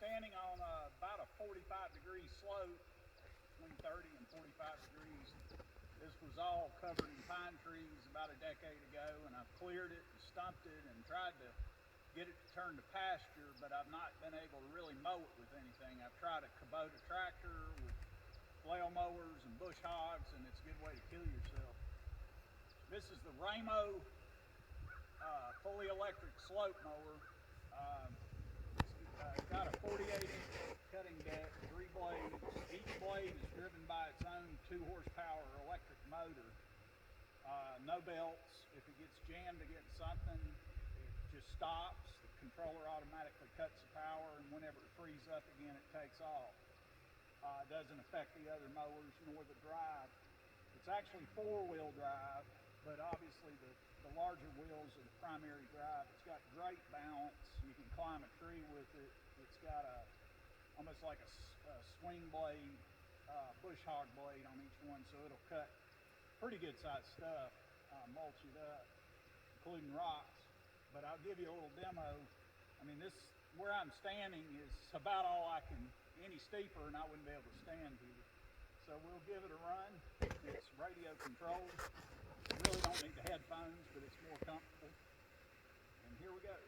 standing on about a 45-degree slope, between 30 and 45 degrees. This was all covered in pine trees about a decade ago, and I've cleared it and stumped it and tried to get it to turn to pasture, but I've not been able to really mow it with anything. I've tried a Kubota tractor with flail mowers and bush hogs, and it's a good way to kill yourself. This is the Raymo fully electric slope mower. It's got a 48-inch cutting deck, 3 blades. Each blade is driven by its own 2-horsepower electric motor. No belts. If it gets jammed against something, it just stops. The controller automatically cuts the power, and whenever it frees up again, it takes off. It doesn't affect the other mowers nor the drive. It's actually 4-wheel drive, but obviously the larger wheels are the primary drive. It's got great balance. You can climb a tree with it. It's got almost like a swing blade, bush hog blade on each one, so it'll cut pretty good sized stuff, mulch it up, including rocks. But I'll give you a little demo. I mean, this, where I'm standing is about all I can, any steeper and I wouldn't be able to stand here. So we'll give it a run. It's radio controlled. You really don't need the headphones, but it's more comfortable. And here we go.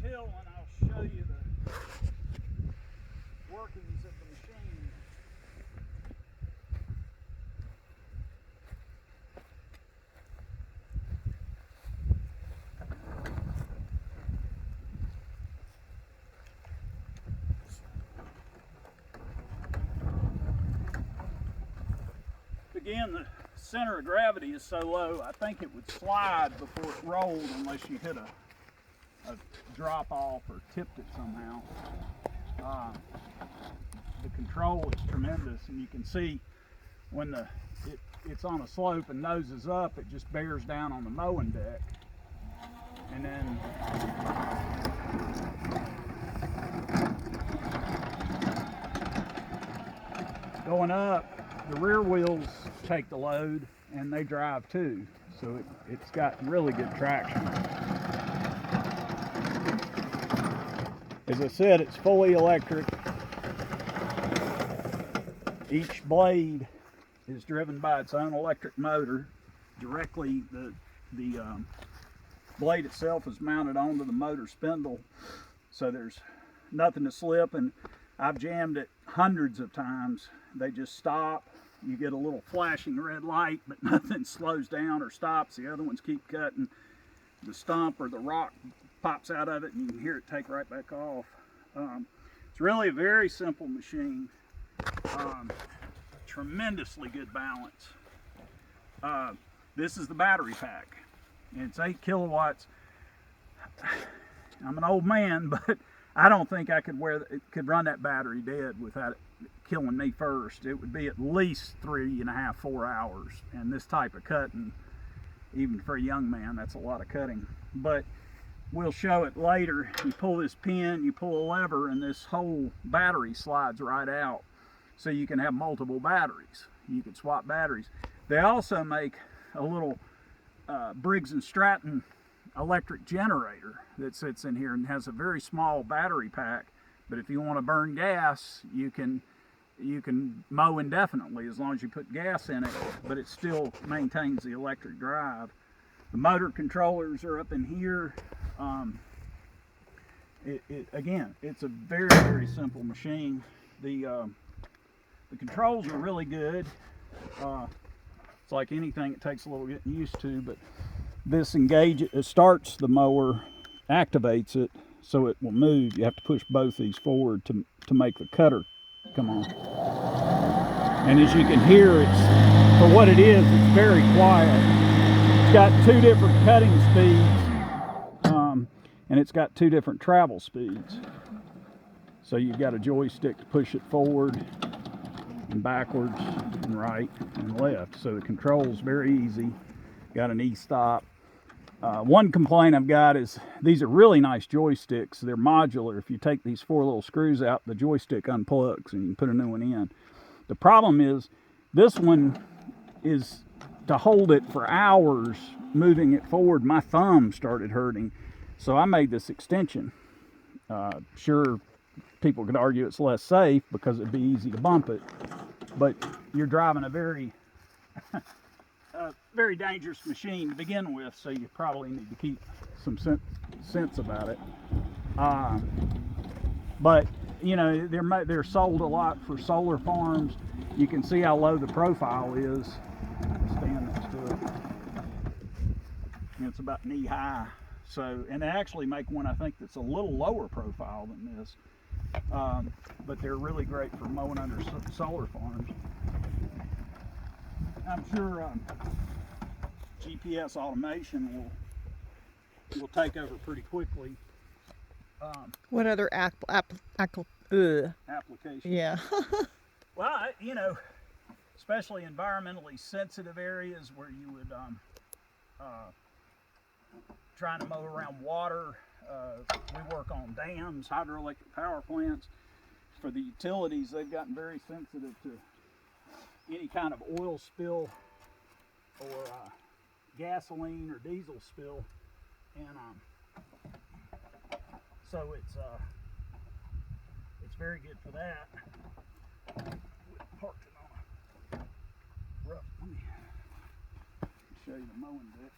Hill and I'll show you the workings of the machine. again, the center of gravity is so low, I think it would slide before it rolled unless you hit a drop off or tipped it somehow. The control is tremendous, and you can see when it's on a slope and noses up, it just bears down on the mowing deck. And then going up, the rear wheels take the load and they drive too. So it's got really good traction. As I said, it's fully electric. Each blade is driven by its own electric motor. Directly, the blade itself is mounted onto the motor spindle, so there's nothing to slip. And I've jammed it hundreds of times. They just stop. You get a little flashing red light, but nothing slows down or stops. The other ones keep cutting. The stump or the rock pops out of it, and you can hear it take right back off. It's really a very simple machine. Tremendously good balance. This is the battery pack. It's 8 kilowatts. I'm an old man, but I don't think I could run that battery dead without it killing me first. It would be at least 3.5, 4 hours. And this type of cutting, even for a young man, that's a lot of cutting. But we'll show it later. You pull this pin, you pull a lever, and this whole battery slides right out. So you can have multiple batteries. You can swap batteries. They also make a little Briggs & Stratton electric generator that sits in here and has a very small battery pack. But if you want to burn gas, you can mow indefinitely as long as you put gas in it, but it still maintains the electric drive. The motor controllers are up in here. Again, it's a very, very simple machine. The controls are really good. It's like anything, it takes a little getting used to, but this it starts the mower, activates it so it will move. You have to push both these forward to make the cutter come on. And as you can hear, it's, for what it is, it's very quiet. It's got 2 different cutting speeds, and it's got 2 different travel speeds. So you've got a joystick to push it forward and backwards and right and left. So the control's very easy. Got an e-stop. One complaint I've got is these are really nice joysticks. They're modular. If you take these 4 little screws out, the joystick unplugs and you can put a new one in. The problem is this one is to hold it for hours, moving it forward. My thumb started hurting, so I made this extension. Sure, people could argue it's less safe because it'd be easy to bump it, but you're driving a very very dangerous machine to begin with, so you probably need to keep some sense about it. But you know, they're sold a lot for solar farms. You can see how low the profile is. Stand next to it. And it's about knee high. So, and they actually make one, I think, that's a little lower profile than this. But they're really great for mowing under solar farms. I'm sure GPS automation will take over pretty quickly. What other application? Yeah. Well, you know, especially environmentally sensitive areas where you would trying to mow around water. We work on dams, hydroelectric power plants. For the utilities, they've gotten very sensitive to any kind of oil spill or gasoline or diesel spill, and so it's very good for that. Parked it on a rough. Let me show you the mowing deck.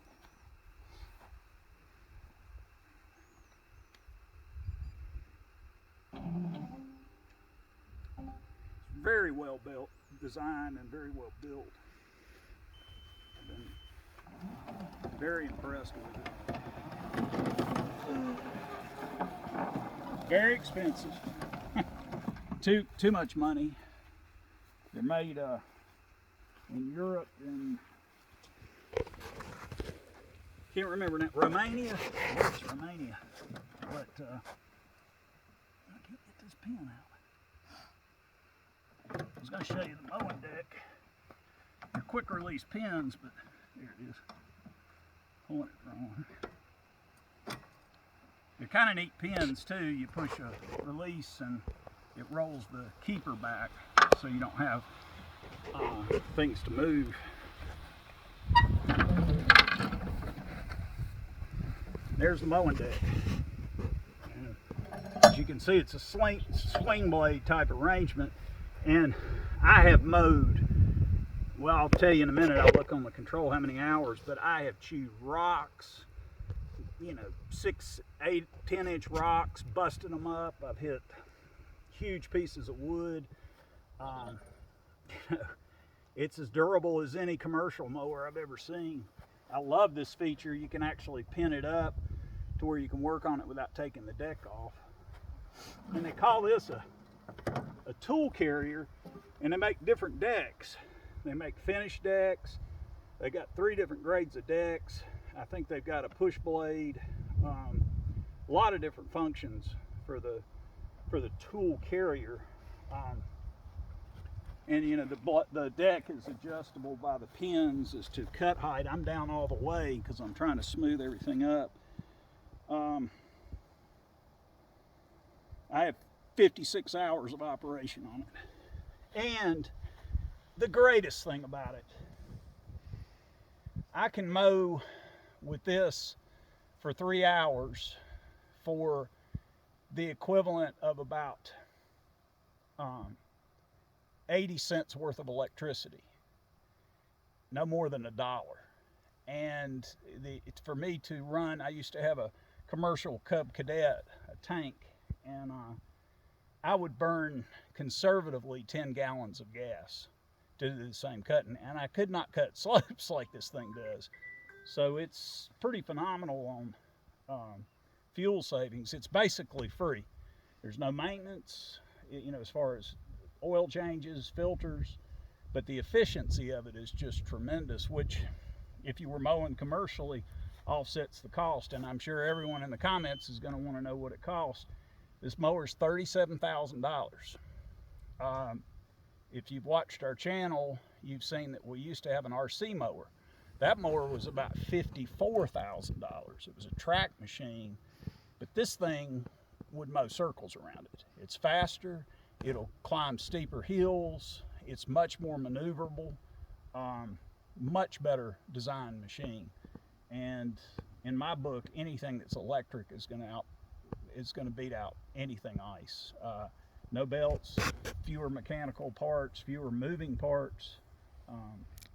It's very well built, designed, and very well built. I've been very impressed with it. Very expensive. Too much money. They're made in Europe, and can't remember now, Romania. Where's Romania? But I can't get this pin out. I was going to show you the mowing deck. They're quick release pins, but there it is. Pulling it wrong. They're kind of neat pins too. You push a release and it rolls the keeper back, so you don't have things to move. There's the mowing deck. And as you can see, it's a swing blade type arrangement, and I have mowed, well, I'll tell you in a minute, I'll look on the control how many hours, but I have chewed rocks, you know, 6, 8, 10-inch rocks, busted them up. I've hit huge pieces of wood. It's as durable as any commercial mower I've ever seen. I love this feature. You can actually pin it up to where you can work on it without taking the deck off. And they call this a tool carrier, and they make different decks. They make finished decks. They got 3 different grades of decks. I think they've got a push blade, a lot of different functions for the tool carrier. And you know, the deck is adjustable by the pins as to cut height. I'm down all the way because I'm trying to smooth everything up. I have 56 hours of operation on it. And the greatest thing about it, I can mow with this for 3 hours for the equivalent of about 80 cents worth of electricity, no more than $1. And for me to run, I used to have a commercial Cub Cadet, a tank, and I would burn conservatively 10 gallons of gas to do the same cutting, and I could not cut slopes like this thing does. So it's pretty phenomenal on fuel savings. It's basically free. There's no maintenance, you know, as far as oil changes, filters, but the efficiency of it is just tremendous, which if you were mowing commercially offsets the cost. And I'm sure everyone in the comments is going to want to know what it costs. This mower is $37,000. If you've watched our channel, you've seen that we used to have an RC mower. That mower was about $54,000. It was a track machine, but this thing would mow circles around it. It's faster. It'll climb steeper hills. It's much more maneuverable. Much better designed machine. And in my book, anything that's electric is going to beat out anything ice. No belts, fewer mechanical parts, fewer moving parts.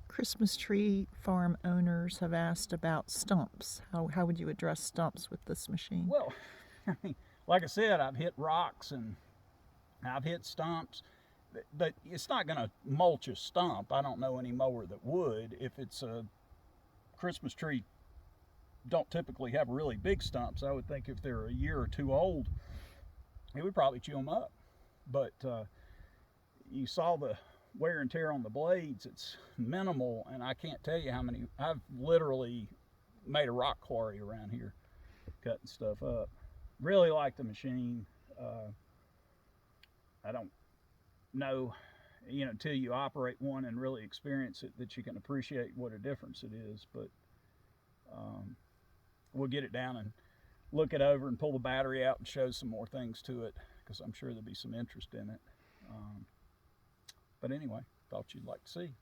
Christmas tree farm owners have asked about stumps. How would you address stumps with this machine? Well, I mean, like I said, I've hit rocks and I've hit stumps, but it's not going to mulch a stump. I don't know any mower that would. If it's a Christmas tree, don't typically have really big stumps. I would think if they're a year or 2 old, it would probably chew them up. But you saw the wear and tear on the blades. It's minimal, and I can't tell you how many. I've literally made a rock quarry around here cutting stuff up. Really like the machine. I don't know, you know, until you operate one and really experience it, that you can appreciate what a difference it is. But we'll get it down and look it over and pull the battery out and show some more things to it, because I'm sure there'll be some interest in it. But anyway, thought you'd like to see.